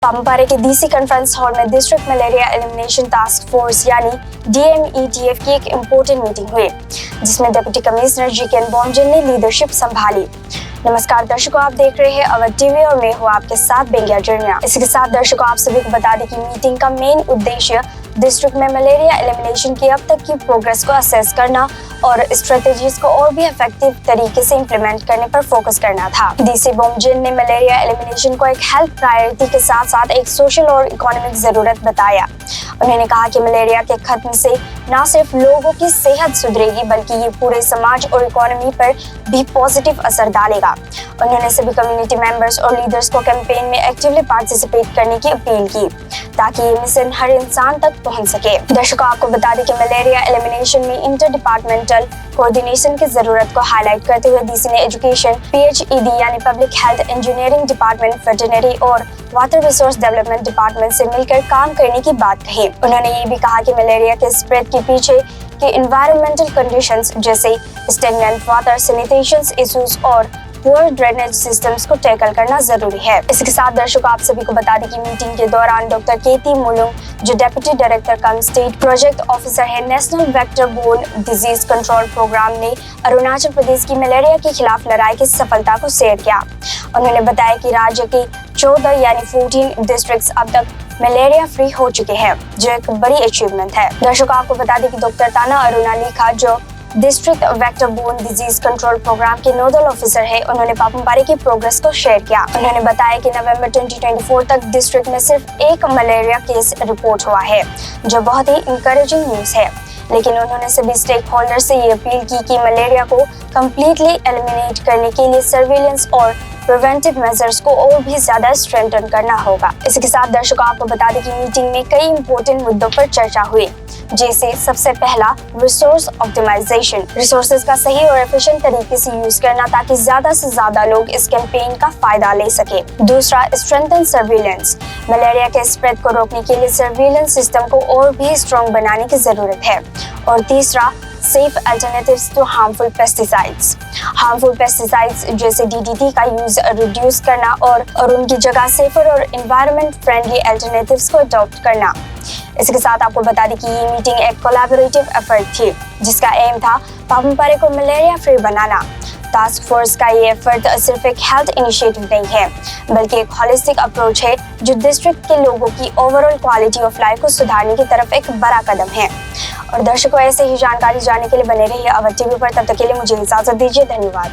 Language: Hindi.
पापमपारे के डीसी कॉन्फ्रेंस हॉल में district malaria elimination task force यानी DMETF की एक इम्पोर्टेंट मीटिंग हुई, जिसमें डिप्टी कमिश्नर जी.के. बोमजन ने लीडरशिप संभाली। नमस्कार दर्शकों, आप देख रहे हैं अवध टीवी और मैं हूँ आपके साथ बेंगिया जर्निया। इसके साथ दर्शकों, आप सभी को बता दें कि मीटिंग का मेन उद्देश्य डिस्ट्रिक्ट में मलेरिया एलिमिनेशन की अब तक की प्रोग्रेस को असेस करना और स्ट्रेटेजीज को और भी इफेक्टिव तरीके से इम्प्लीमेंट करने पर फोकस करना था। डीसी बोमजन ने मलेरिया एलिमिनेशन को एक हेल्थ प्रायोरिटी के साथ साथ एक सोशल और इकोनॉमिक जरूरत बताया। उन्होंने कहा कि मलेरिया के खत्म से न सिर्फ लोगों की सेहत सुधरेगी बल्कि ये पूरे समाज और इकोनॉमी पर भी पॉजिटिव असर डालेगा। उन्होंने सभी कम्युनिटी मेंबर्स और लीडर्स को कैंपेन में एक्टिवली पार्टिसिपेट करने की अपील की ताकि ये मिशन हर इंसान तक पहुंच सके। दर्शकों, आपको बता दें कि मलेरिया एलिमिनेशन में इंटर डिपार्टमेंटल कोऑर्डिनेशन की जरूरत को हाईलाइट करते हुए डीसी ने एजुकेशन, PHED यानी public health, engineering department, veterinary और वाटर रिसोर्स डेवलपमेंट डिपार्टमेंट से मिलकर काम करने की बात कही। उन्होंने ये भी कहा कि मलेरिया के स्प्रेड के पीछे के एनवायरमेंटल कंडीशंस जैसे स्टेगनेंट वाटर, सैनिटेशन इश्यूज और पुअर ड्रेनेज सिस्टम्स को टैकल करना जरूरी है। इसके साथ दर्शकों, आप सभी को बता दें कि मीटिंग के दौरान डॉक्टर केती मुलुंग, जो deputy director cum state project officer है national vector borne disease control programme, ने अरुणाचल प्रदेश की मलेरिया के खिलाफ लड़ाई की सफलता को शेयर किया। उन्होंने बताया कि राज्य के 14 यानी 14 डिस्ट्रिक्ट अब तक मलेरिया फ्री हो चुके हैं, जो एक बड़ी अचीवमेंट है। दर्शकों, आपको बता दें कि डॉक्टर ताना अरुणालिखा, जो district vector borne disease control programme के नोडल ऑफिसर है, उन्होंने पापमपारे की प्रोग्रेस को शेयर किया। उन्होंने बताया कि नवंबर 2024 तक डिस्ट्रिक्ट में सिर्फ एक मलेरिया केस रिपोर्ट हुआ है, जो बहुत ही इंकरेजिंग न्यूज है। लेकिन उन्होंने सभी स्टेक होल्डर से ये अपील की कि मलेरिया को कम्प्लीटली एलिमिनेट करने के लिए सर्विलेंस और प्रिवेंटिव मेजर्स को और भी ज्यादा स्ट्रेंथन करना होगा। इसके साथ दर्शकों, आपको बता दें कि मीटिंग में कई इंपॉर्टेंट मुद्दों पर चर्चा हुई, जैसे सबसे पहला रिसोर्स ऑप्टिमाइजेशन, रिसोर्सेज का सही और एफिशिएंट तरीके से यूज करना ताकि ज्यादा से ज्यादा लोग इस कैंपेन का फायदा ले सके। दूसरा, स्ट्रेंथन सर्विलेंस, मलेरिया के स्प्रेड को रोकने के लिए सर्विलेंस सिस्टम को और भी स्ट्रॉन्ग बनाने की जरूरत है। और तीसरा, safe alternatives to harmful pesticides, harmful pesticides जैसे DDT का यूज रिड्यूस करना और उनकी जगह सेफर और एनवायरनमेंट फ्रेंडली अल्टरनेटिव्स को अडॉप्ट करना। इसके साथ आपको बता दें कि ये मीटिंग एक कोलैबोरेटिव एफर्ट थी, जिसका एम था पापमपारे को मलेरिया फ्री बनाना। टास्क फोर्स का ये एफर्ट सिर्फ एक हेल्थ इनिशिएटिव नहीं है, बल्कि एक होलिस्टिक अप्रोच है जो डिस्ट्रिक्ट के लोगों की ओवरऑल क्वालिटी ऑफ लाइफ को सुधारने की तरफ एक बड़ा कदम है। और दर्शकों, ऐसे ही जानकारी जानने के लिए बने रहिए अवध टीवी पर। तब तक के लिए मुझे इजाजत दीजिए। धन्यवाद।